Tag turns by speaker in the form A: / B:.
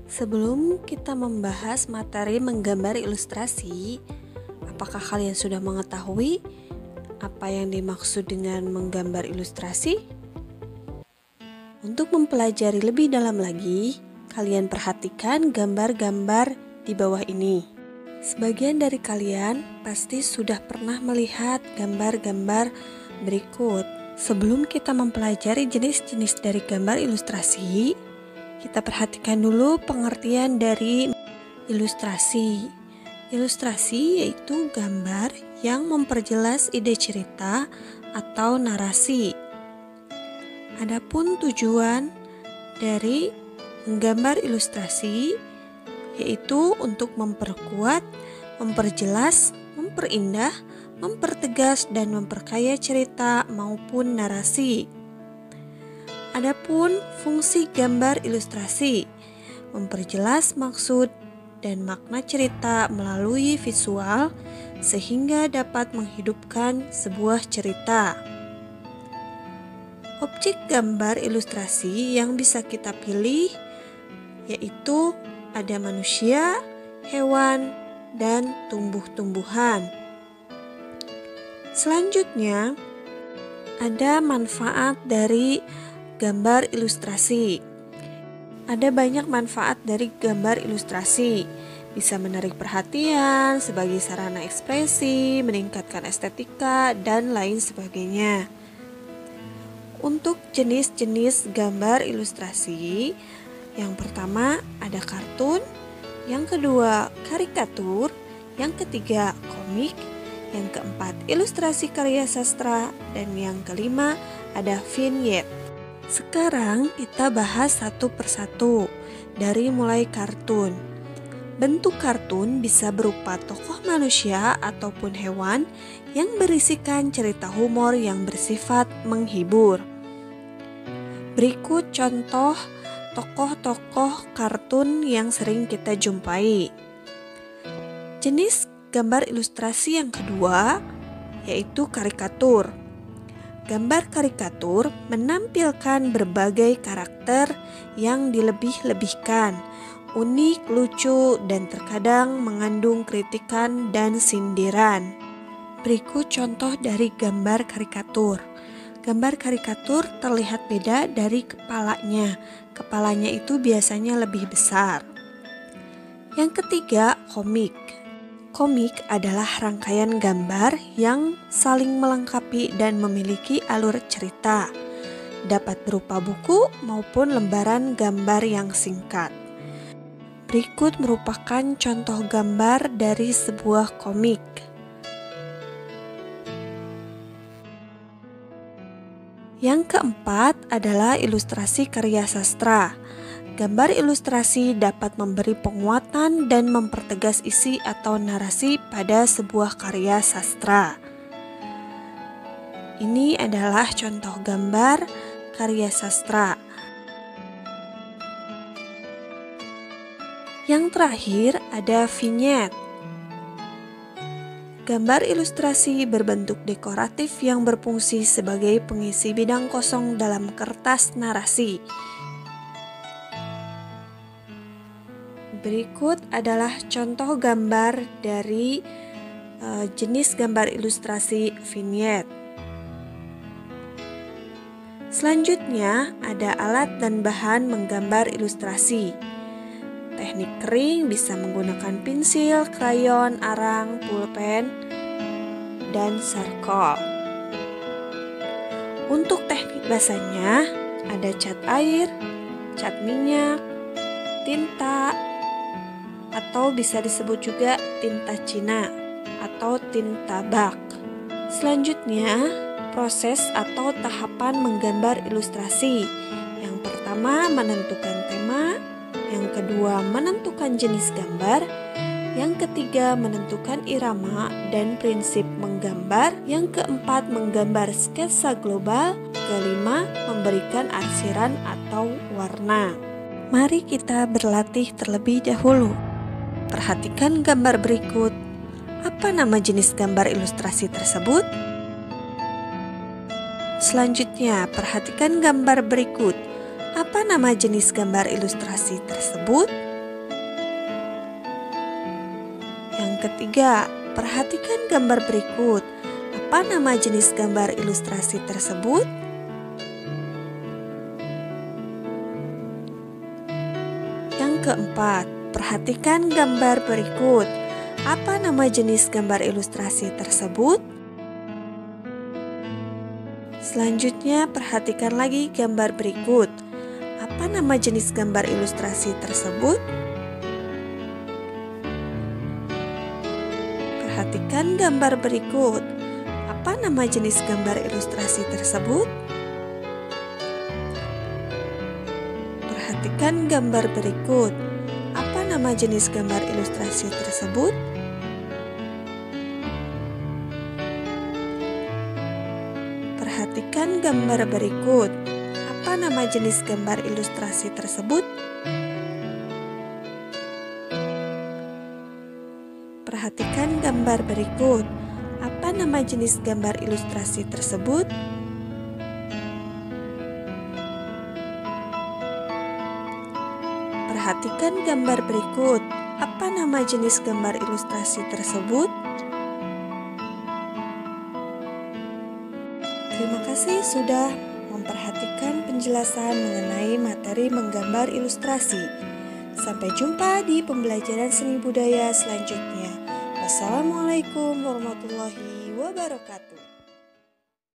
A: Sebelum kita membahas materi menggambar ilustrasi, apakah kalian sudah mengetahui apa yang dimaksud dengan menggambar ilustrasi? Untuk mempelajari lebih dalam lagi, kalian perhatikan gambar-gambar di bawah ini. Sebagian dari kalian pasti sudah pernah melihat gambar-gambar berikut. Sebelum kita mempelajari jenis-jenis dari gambar ilustrasi, kita perhatikan dulu pengertian dari ilustrasi. Ilustrasi yaitu gambar yang memperjelas ide cerita atau narasi. Adapun tujuan dari menggambar ilustrasi yaitu untuk memperkuat, memperjelas, memperindah, mempertegas dan memperkaya cerita maupun narasi. Adapun fungsi gambar ilustrasi memperjelas maksud dan makna cerita melalui visual sehingga dapat menghidupkan sebuah cerita. Objek gambar ilustrasi yang bisa kita pilih yaitu ada manusia, hewan, dan tumbuh-tumbuhan. Selanjutnya, ada manfaat dari gambar ilustrasi. Ada banyak manfaat dari gambar ilustrasi. Bisa menarik perhatian sebagai sarana ekspresi, meningkatkan estetika, dan lain sebagainya. Untuk jenis-jenis gambar ilustrasi, yang pertama ada kartun, yang kedua karikatur, yang ketiga komik, yang keempat ilustrasi karya sastra, dan yang kelima ada vignette. Sekarang kita bahas satu persatu, dari mulai kartun. Bentuk kartun bisa berupa tokoh manusia ataupun hewan yang berisikan cerita humor yang bersifat menghibur. Berikut contoh tokoh-tokoh kartun yang sering kita jumpai. Jenis gambar ilustrasi yang kedua yaitu karikatur. Gambar karikatur menampilkan berbagai karakter yang dilebih-lebihkan, unik, lucu, dan terkadang mengandung kritikan dan sindiran. Berikut contoh dari gambar karikatur. Gambar karikatur terlihat beda dari kepalanya. Kepalanya itu biasanya lebih besar. Yang ketiga, komik. Komik adalah rangkaian gambar yang saling melengkapi dan memiliki alur cerita. Dapat berupa buku maupun lembaran gambar yang singkat. Berikut merupakan contoh gambar dari sebuah komik. Yang keempat adalah ilustrasi karya sastra. Gambar ilustrasi dapat memberi penguatan dan mempertegas isi atau narasi pada sebuah karya sastra. Ini adalah contoh gambar karya sastra. Yang terakhir ada vignette. Gambar ilustrasi berbentuk dekoratif yang berfungsi sebagai pengisi bidang kosong dalam kertas narasi. Berikut adalah contoh gambar dari jenis gambar ilustrasi vignette. Selanjutnya ada alat dan bahan menggambar ilustrasi. Teknik kering bisa menggunakan pensil, krayon, arang, pulpen, dan charcoal. Untuk teknik basahnya ada cat air, cat minyak, tinta, atau bisa disebut juga tinta Cina atau tinta bak. Selanjutnya, proses atau tahapan menggambar ilustrasi. Yang pertama menentukan tema, yang kedua menentukan jenis gambar, yang ketiga menentukan irama dan prinsip menggambar, yang keempat menggambar sketsa global, kelima memberikan arsiran atau warna. Mari kita berlatih terlebih dahulu. Perhatikan gambar berikut. Apa nama jenis gambar ilustrasi tersebut? Selanjutnya, perhatikan gambar berikut. Apa nama jenis gambar ilustrasi tersebut? ketiga, perhatikan gambar berikut. Apa nama jenis gambar ilustrasi tersebut? Yang keempat, perhatikan gambar berikut. Apa nama jenis gambar ilustrasi tersebut? Selanjutnya, perhatikan lagi gambar berikut. Apa nama jenis gambar ilustrasi tersebut? Perhatikan gambar berikut. Apa nama jenis gambar ilustrasi tersebut? Perhatikan gambar berikut. Apa nama jenis gambar ilustrasi tersebut? Perhatikan gambar berikut. Apa nama jenis gambar ilustrasi tersebut? Perhatikan gambar berikut. Apa nama jenis gambar ilustrasi tersebut? Perhatikan gambar berikut. Apa nama jenis gambar ilustrasi tersebut? Terima kasih sudah memperhatikan penjelasan mengenai materi menggambar ilustrasi. Sampai jumpa di pembelajaran seni budaya selanjutnya. Wassalamualaikum warahmatullahi wabarakatuh.